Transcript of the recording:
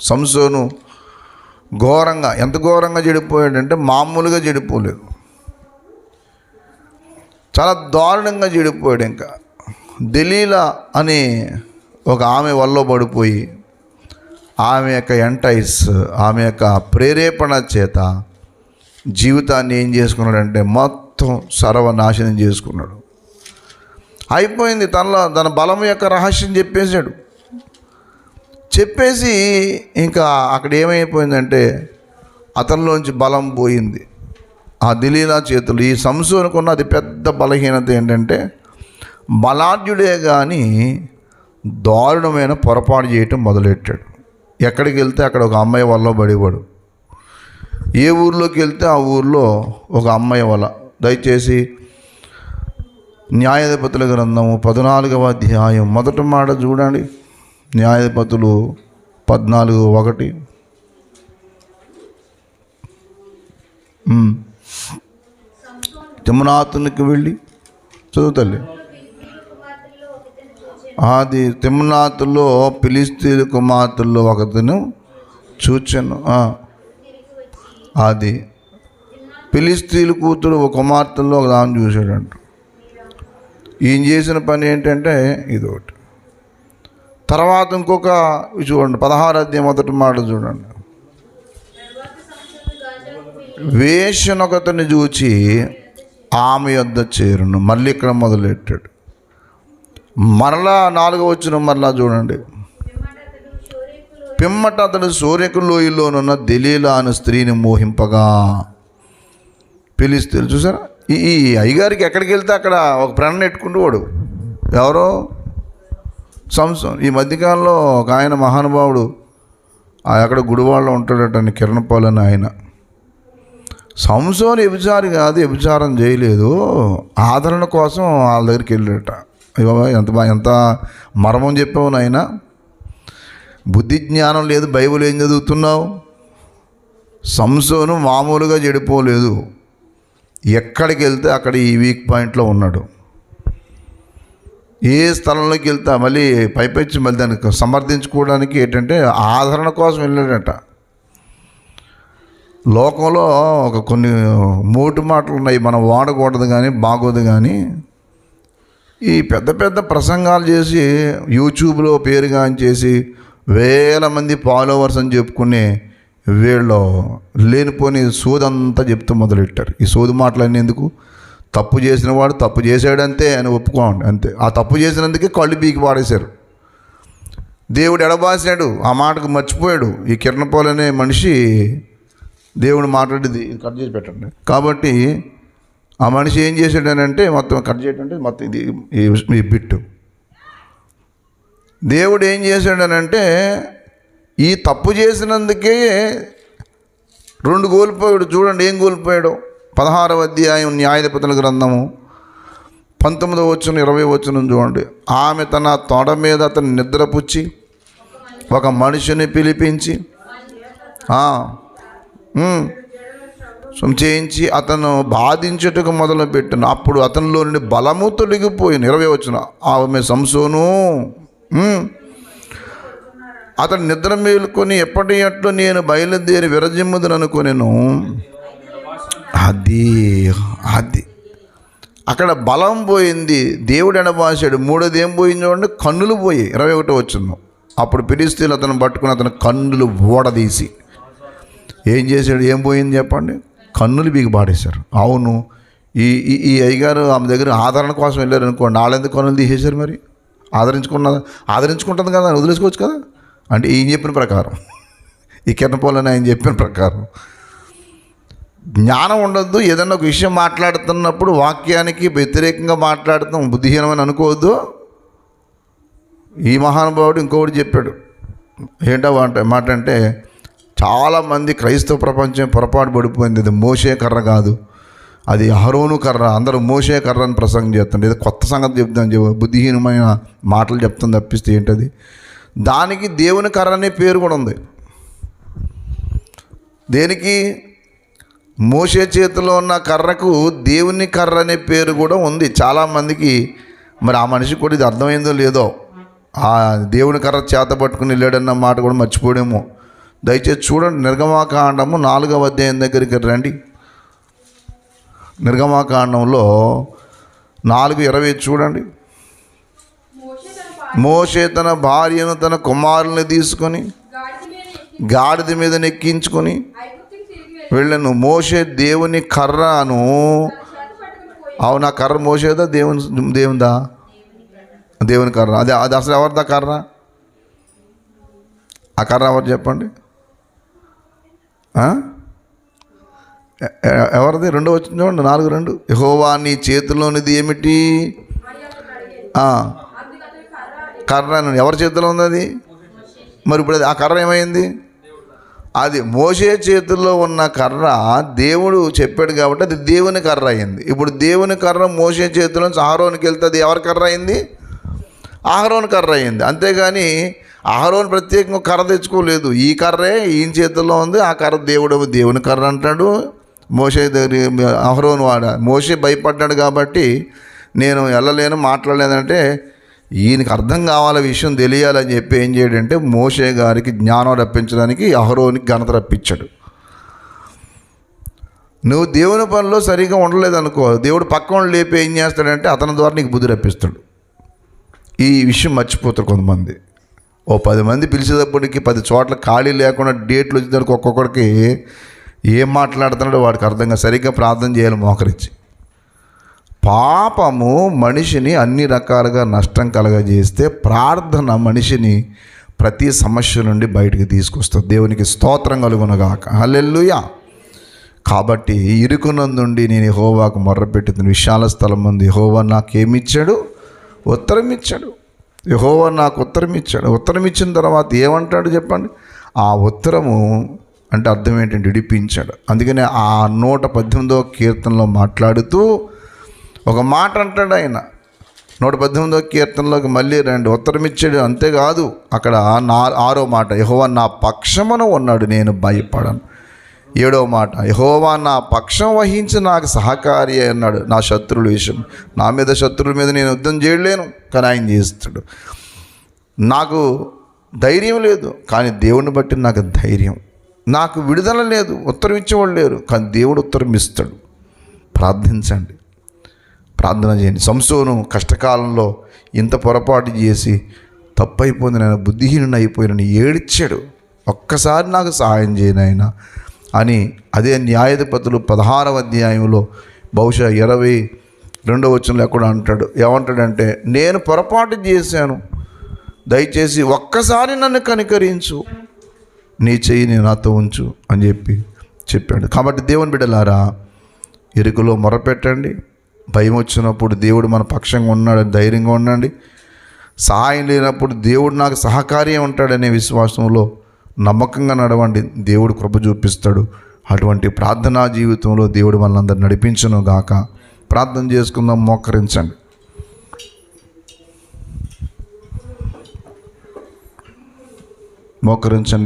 సంసోను ఘోరంగా, ఎంత ఘోరంగా చెడిపోయాడంటే మామూలుగా చెడిపోలేదు, చాలా దారుణంగా చెడిపోయాడు. ఇంకా దెలీలా అని ఒక ఆమె వల్ల పడిపోయి ఆమె యొక్క ఎంటైస్, ఆమె యొక్క ప్రేరేపణ చేత జీవితాన్ని ఏం చేసుకున్నాడంటే మొత్తం సర్వనాశనం చేసుకున్నాడు. అయిపోయింది. తన బలం యొక్క రహస్యం చెప్పేశాడు. చెప్పేసి ఇంకా అక్కడ ఏమైపోయిందంటే అతనిలోంచి బలం పోయింది. ఆ దెలీలా చేతులు. ఈ సంసోనుకున్న అది పెద్ద బలహీనత ఏంటంటే బలాఢ్యుడే కానీ దారుణమైన పొరపాటు చేయటం మొదలెట్టాడు. ఎక్కడికి వెళ్తే అక్కడ ఒక అమ్మాయి వల్ల పడేవాడు. ఏ ఊర్లోకి వెళ్తే ఆ ఊర్లో ఒక అమ్మాయి వల్ల. దయచేసి న్యాయాధిపతుల గ్రంథము 14వ అధ్యాయం మొదటి మాట చూడండి. న్యాయాధిపతులు 14:1. తిమ్నాతునికి వెళ్ళి చదువుతల్లి. అది తిమ్నాతులో ఫిలిష్తీయుల కుమార్తెల్లో ఒకతను చూచెను. అది ఫిలిష్తీయుల కూతురు ఒక కుమార్తెల్లో ఒక దాన్ని చూశాడంట. ఈయన చేసిన పని ఏంటంటే ఇదొకటి. తర్వాత ఇంకొక చూడండి, 16వ అధ్యాయం మొదటి మాట చూడండి. వేశ్యనొకతని చూచి ఆమె యొద్ద చేరును. మళ్ళీ ఇక్కడ మొదలెట్టాడు. మరలా 4వ వచనం మరలా చూడండి. పిమ్మట అతడు సోరెకు లోయలోనున్న దెలీలా అనే స్త్రీని మోహింపగా ఫిలిష్తీయులు చూసారా. ఈ అయ్యగారికి ఎక్కడికి వెళ్తే అక్కడ ఒక ప్రాణం నెట్టుకుంటూ వాడు ఎవరో సంసోన్. ఈ మధ్యకాలంలో ఒక ఆయన మహానుభావుడు అక్కడ గుడివాడలో ఉంటాడట, కిరణపాల్ అని ఆయన. సంసోన్ వ్యభిచారి కాదు, వ్యభిచారం చేయలేదు, ఆదరణ కోసం వాళ్ళ దగ్గరికి వెళ్ళాడట. ఎంత మర్మం చెప్పావు నాయన, బుద్ధి జ్ఞానం లేదు, బైబిల్ ఏం చదువుతున్నావు? సంసోను మామూలుగా చెడిపోలేదు. ఎక్కడికి వెళ్తే అక్కడ ఈ వీక్ పాయింట్లో ఉన్నాడు. ఏ స్థలంలోకి వెళ్తా మళ్ళీ పైపెచ్చి మళ్ళీ దానికి సమర్థించుకోవడానికి ఏంటంటే ఆదరణ కోసం వెళ్ళాడట. లోకంలో ఒక కొన్ని మోటు మాటలు ఉన్నాయి, మనం వాడకూడదు కానీ బాగోదు. కానీ ఈ పెద్ద పెద్ద ప్రసంగాలు చేసి యూట్యూబ్లో పేరుగాంచేసి వేల మంది ఫాలోవర్స్ అని చెప్పుకునే వీళ్ళు లేనిపోని సోదంతా చెప్తూ మొదలెట్టారు. ఈ సోదు మాటలన్నీ ఎందుకు? తప్పు చేసిన వాడు తప్పు చేశాడంతే అని ఒప్పుకోండి, అంతే. ఆ తప్పు చేసినందుకే కళ్ళు పీకి పాడేశారు. దేవుడు ఎడబాసాడు, ఆ మాటకు మర్చిపోయాడు. ఈ కిరణపాల్ అనే మనిషి దేవుడు మాట్లాడేది కట్ చేసి పెట్టండి. కాబట్టి ఆ మనిషి ఏం చేశాడనంటే మొత్తం కట్ చేయటంటే మొత్తం ఇది ఈ బిట్టు. దేవుడు ఏం చేశాడనంటే ఈ తప్పు చేసినందుకే 2 కోల్పోయాడు. చూడండి ఏం కోల్పోయాడు. 16వ అధ్యాయం న్యాయాధిపతుల గ్రంథము 19వ వచనం 20వ వచనం చూడండి. ఆమె తన తొడ మీద అతను నిద్రపుచ్చి ఒక మనిషిని పిలిపించి చేయించి అతను బాధించుటకు మొదలుపెట్టిన. అప్పుడు అతనిలో నుండి బలము తొలగిపోయింది. 20వ వచనం. ఆమె సంసోను అతను నిద్ర మేలుకొని ఎప్పటి అట్లు నేను బయలుదేరి విరజిమ్ముదని అనుకొనెను. అది అక్కడ బలం పోయింది, దేవుడు ఎడబాసాడు. 3వది ఏం పోయింది చూడండి, కన్నులు పోయి. 21వ వచనం. అప్పుడు ఫిలిష్తీయులు అతను పట్టుకుని అతను కన్నులు ఓడదీసి ఏం చేశాడు? ఏం పోయింది చెప్పండి? కన్నులు బీగి పాడేశారు. అవును, ఈ అయ్యగారు ఆమె దగ్గర ఆదరణ కోసం వెళ్ళారు అనుకోండి, వాళ్ళెందుకు కన్నులు తీసేశారు? మరి ఆదరించుకుంటుంది కదా, వదిలేసుకోవచ్చు కదా. అంటే ఈయన చెప్పిన ప్రకారం, ఈ కిరణపాల్ అని ఆయన చెప్పిన ప్రకారం జ్ఞానం ఉండొద్దు. ఏదన్నా ఒక విషయం మాట్లాడుతున్నప్పుడు వాక్యానికి వ్యతిరేకంగా మాట్లాడుతాం బుద్ధిహీనమని అనుకోవద్దు. ఈ మహానుభావుడు ఇంకొకటి చెప్పాడు. ఏంటో మాట అంటే చాలామంది క్రైస్తవ ప్రపంచం పొరపాటు పడిపోయింది. ఇది మోషే కర్ర కాదు, అది అహరోను కర్ర. అందరూ మోషే కర్ర అని ప్రసంగం చేస్తుండే. ఏదో కొత్త సంగతి చెప్తాను, బుద్ధిహీనమైన మాటలు చెప్తాను తప్పిస్తే ఏంటది. దానికి దేవుని కర్ర అనే పేరు కూడా ఉంది. దేనికి? మోషే చేతిలో ఉన్న కర్రకు దేవుని కర్ర అనే పేరు కూడా ఉంది చాలామందికి. మరి ఆ మనిషికి కూడా ఇది అర్థమైందో లేదో, ఆ దేవుని కర్ర చేత పట్టుకుని వెళ్ళాడన్న మాట కూడా మర్చిపోడేమో. దయచేసి చూడండి, నిర్గమాకాండము 4వ అధ్యాయం దగ్గరికి రండి. నిర్గమాకాండంలో 4:20 చూడండి. మోషే తన భార్యను తన కుమారుల్ని తీసుకొని గాడిద మీద నెక్కించుకొని వెళ్ళను. మోషే దేవుని కర్రను, అవునా కర్ర మోసేదా దేవునిదా? దేవుని కర్ర. అది అసలు ఎవరిదా కర్ర? ఆ కర్ర ఎవరు చెప్పండి? ఎవరిది? 2 వచ్చింది చూడండి, 4:2. యెహోవా నీ చేతిలోనిది ఏమిటి? కర్ర. ఎవరి చేతిలో ఉంది అది? మరి ఇప్పుడు ఆ కర్ర ఏమైంది? అది మోషే చేతుల్లో ఉన్న కర్ర దేవుడు చెప్పాడు కాబట్టి అది దేవుని కర్ర అయింది. ఇప్పుడు దేవుని కర్ర మోషే చేతిలోంచి అహరోనుకి వెళ్తే అది ఎవరి కర్ర అయింది? అహరోను కర్ర అయింది. అంతేగాని అహరోను ప్రత్యేకంగా కర్ర తెచ్చుకోలేదు. ఈ కర్రే ఈయన చేతుల్లో ఉంది. ఆ కర్ర దేవుని కర్ర అంటాడు. మోషే దగ్గర అహరోను మోషే భయపడ్డాడు కాబట్టి నేను వెళ్ళలేను, మాట్లాడలేదంటే ఈయనకి అర్థం కావాల, విషయం తెలియాలని చెప్పి ఏం చేయడంటే మోషే గారికి జ్ఞానం రప్పించడానికి అహరోనికి ఘనత రప్పించాడు. నువ్వు దేవుని పనిలో సరిగా ఉండలేదు అనుకో, దేవుడు పక్కన లేపి ఏం చేస్తాడంటే అతని ద్వారా నీకు బుద్ధి రప్పిస్తాడు. ఈ విషయం మర్చిపోతారు కొంతమంది. 10 మంది పిలిచేటప్పటికి 10 చోట్ల ఖాళీ లేకుండా డేట్లు వచ్చేసరికి ఒక్కొక్కడికి ఏం మాట్లాడుతున్నాడో వాడికి అర్థంగా సరిగ్గా ప్రార్థన చేయాలి మోకరించి. పాపము మనిషిని అన్ని రకాలుగా నష్టం కలగజేస్తే ప్రార్థన మనిషిని ప్రతి సమస్య నుండి బయటికి తీసుకొస్తుంది. దేవునికి స్తోత్రం కలుగునుగాక. హల్లెలూయా. కాబట్టి ఇరుకునందుండి నేను యెహోవాకు మొర్రపెట్టిన విశాల స్థలం ఉంది. యెహోవా నాకేమిచ్చాడు? ఉత్తరం ఇచ్చాడు. యెహోవా నాకు ఉత్తరం ఇచ్చాడు. ఉత్తరం ఇచ్చిన తర్వాత ఏమంటాడు చెప్పండి? ఆ ఉత్తరము అంటే అర్థం ఏంటంటే విడిపించాడు. అందుకనే ఆ 118వ కీర్తనలో మాట్లాడుతూ ఒక మాట అంటాడు ఆయన. 118వ కీర్తనలోకి మళ్ళీ రండి. ఉత్తరం ఇచ్చాడు. అంతేకాదు, అక్కడ 6వ మాట, యెహోవా నా పక్షమున ఉన్నాడు నేను భయపడను. 7వ మాట, యెహోవా నా పక్షం వహించి నాకు సహకారి అన్నాడు. నా శత్రువుల విషయం, నా మీద శత్రువుల మీద నేను యుద్ధం చేయలేను, కానీ ఆయన చేస్తాడు. నాకు ధైర్యం లేదు, కానీ దేవుని బట్టి నాకు ధైర్యం. నాకు విడుదల లేదు, ఉత్తరం ఇచ్చేవాళ్ళు లేరు, కానీ దేవుడు ఉత్తరం ఇస్తాడు. ప్రార్థించండి, ప్రార్థన చేయండి. సంసోను కష్టకాలంలో ఇంత పొరపాటు చేసి తప్పైపోయింది, నేను బుద్ధిహీనుని అయిపోయినని ఏడ్చాడు. ఒక్కసారి నాకు సహాయం చేయను ఆయన అని. అదే న్యాయాధిపతులు 16వ అధ్యాయంలో బహుశా 22వ వచనంలో ఎక్కడ అంటాడు. ఏమంటాడంటే, నేను పొరపాటు చేశాను, దయచేసి ఒక్కసారి నన్ను కనికరించు, నీ చెయ్యిని నాతో ఉంచు అని చెప్పాడు. కాబట్టి దేవుని బిడ్డలారా, ఇరుకులో మొరపెట్టండి. భయం వచ్చినప్పుడు దేవుడు మన పక్షంగా ఉన్నాడని ధైర్యంగా ఉండండి. సహాయం లేనప్పుడు దేవుడు నాకు సహకార్యం ఉంటాడనే విశ్వాసంలో నమ్మకంగా నడవండి. దేవుడు కృప చూపిస్తాడు. అటువంటి ప్రార్థనా జీవితంలో దేవుడు మనల్ని నడిపించును గాక. ప్రార్థన చేసుకుందాం, మోకరించండి. మోకరించండి.